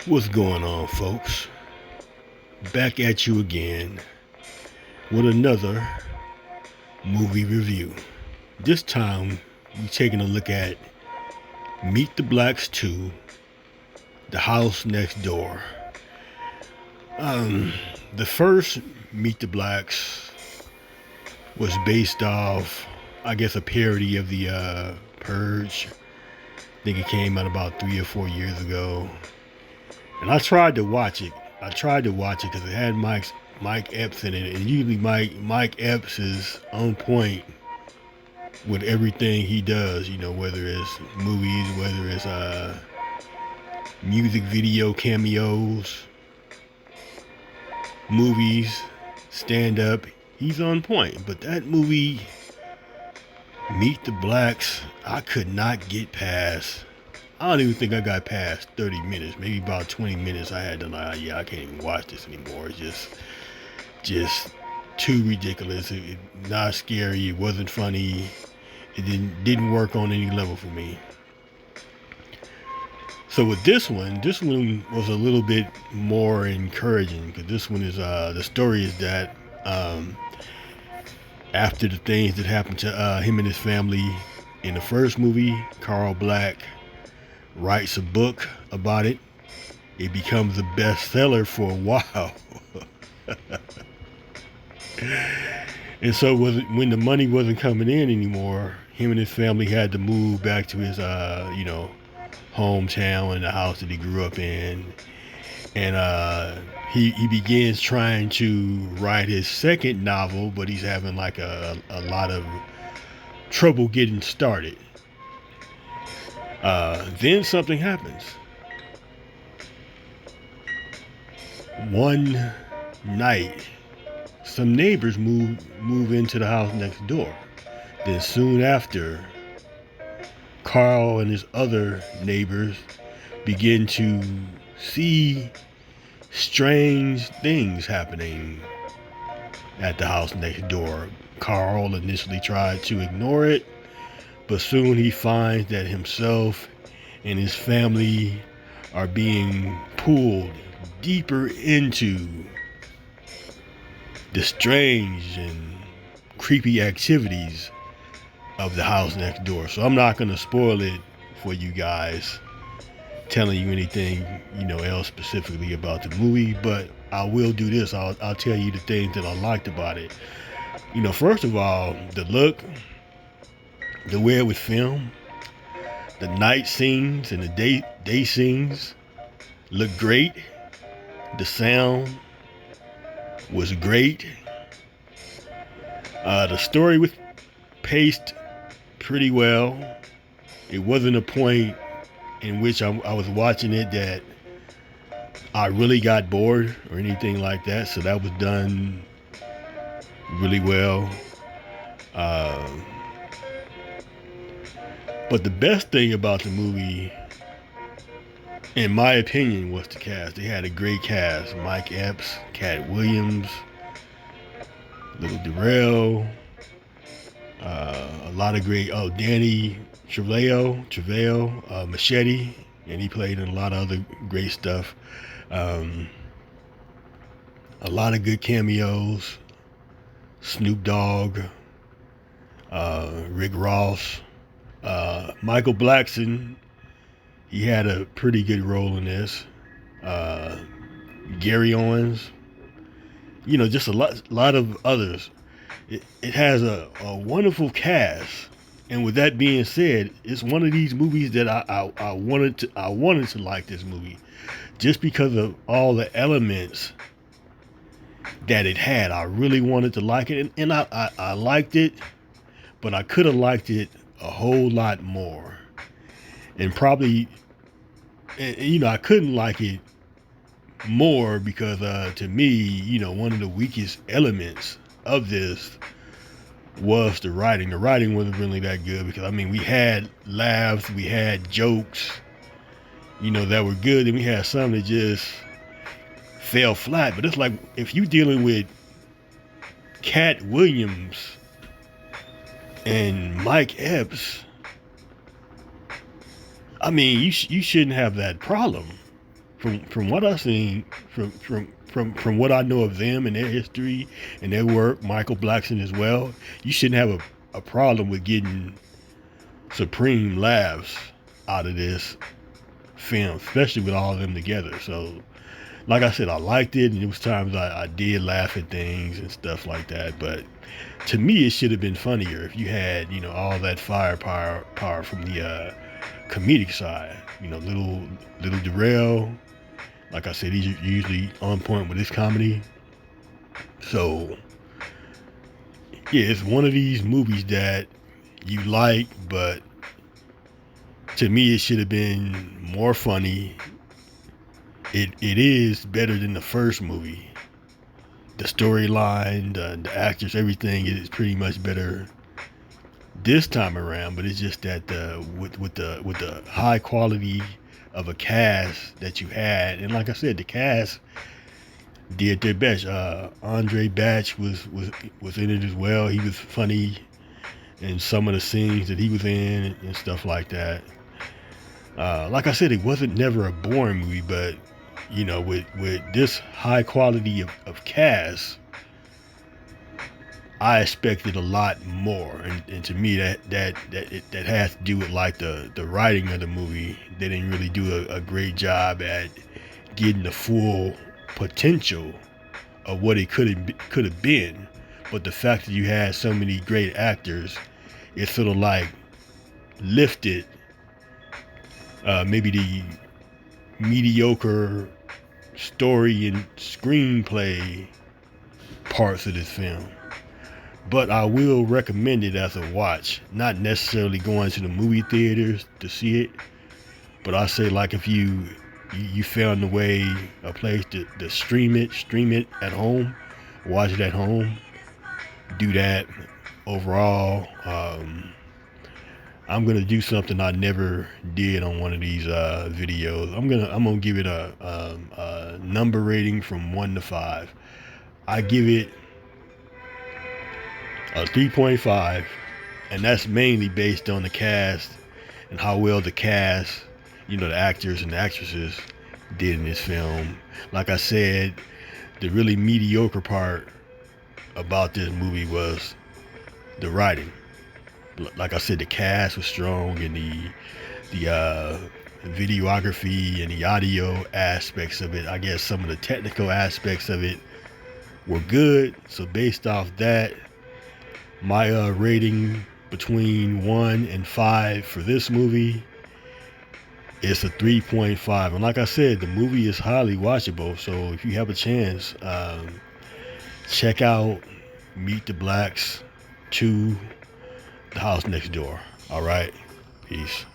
What's going on, folks? Back at you again with another movie review. This time, we're taking a look at Meet the Blacks 2, The House Next Door. The first Meet the Blacks was based off, I guess, a parody of the Purge. I think it came out about 3 or 4 years ago. And I tried to watch it. Because it had Mike Epps in it, and usually Mike Epps is on point with everything he does. You know, whether it's movies, whether it's music video cameos, movies, stand up. He's on point. But that movie, Meet the Blacks, I could not get past. I don't even think I got past 30 minutes. Maybe about 20 minutes I had to I can't even watch this anymore. It's just too ridiculous. Not scary. It wasn't funny. It didn't work on any level for me. So with this one was a little bit more encouraging, because this one is the story is that after the things that happened to him and his family in the first movie, Carl Black writes a book about it. It becomes a bestseller for a while. And so when the money wasn't coming in anymore, him and his family had to move back to his hometown and the house that he grew up in. And he begins trying to write his second novel, but he's having like a lot of trouble getting started. Then something happens. One night, some neighbors move into the house next door. Then soon after, Carl and his other neighbors begin to see strange things happening at the house next door. Carl initially tried to ignore it, but soon he finds that himself and his family are being pulled deeper into the strange and creepy activities of the house next door. So I'm not going to spoil it for you guys, telling you anything, else specifically about the movie, but I will do this. I'll tell you the things that I liked about it. First of all, the look, the way it was filmed, the night scenes and the day scenes looked great. The sound was great. The story was paced pretty well. It wasn't a point in which I was watching it that I really got bored or anything like that. So that was done really well. But the best thing about the movie, in my opinion, was the cast. They had a great cast. Mike Epps, Cat Williams, Little Darrell, a lot of great, Danny Trevelyan, Machete, and he played in a lot of other great stuff. A lot of good cameos. Snoop Dogg, Rick Ross, Michael Blackson. He had a pretty good role in this. Gary Owens, just a lot of others. It has a wonderful cast, and with that being said, it's one of these movies that I wanted to like this movie, just because of all the elements that it had. I really wanted to like it, and I liked it, but I could have liked it a whole lot more, and probably, I couldn't like it more because to me, one of the weakest elements of this was the writing. The writing wasn't really that good, because we had laughs, we had jokes, that were good, and we had some that just fell flat. But it's like, if you're dealing with Cat Williams and Mike Epps, I mean, you shouldn't have that problem. From what I've seen, from what I know of them and their history and their work, Michael Blackson as well, you shouldn't have a problem with getting supreme laughs out of this film, especially with all of them together. So, like I said, I liked it, and there was times I did laugh at things and stuff like that. But to me, it should have been funnier if you had, all that firepower from the comedic side. Little Darrell. Like I said, he's usually on point with his comedy. So, yeah, it's one of these movies that you like, but to me, it should have been more funny. It is better than the first movie. The storyline, the actors, everything is pretty much better this time around. But it's just that with the high quality of a cast that you had, and like I said, the cast did their best. Andre Batch was in it as well. He was funny in some of the scenes that he was in and stuff like that. Like I said, it wasn't never a boring movie, but with this high quality of cast, I expected a lot more, and to me that has to do with like the writing of the movie. They didn't really do a great job at getting the full potential of what it could have been. But the fact that you had so many great actors, it sort of like lifted maybe the mediocre story and screenplay parts of this film. But I will recommend it as a watch, not necessarily going to the movie theaters to see it, but I say, like, if you found a place to stream it at home, watch it at home, do that. Overall, I'm gonna do something I never did on one of these videos. I'm gonna give it a number rating from 1 to 5. I give it a 3.5, and that's mainly based on the cast and how well the cast, the actors and the actresses did in this film. Like I said, the really mediocre part about this movie was the writing. Like I said, the cast was strong, and the videography and the audio aspects of it, I guess some of the technical aspects of it were good. So based off that, my rating between 1 and 5 for this movie is a 3.5. And like I said, the movie is highly watchable. So if you have a chance, check out Meet the Blacks 2, The House Next Door. All right. Peace.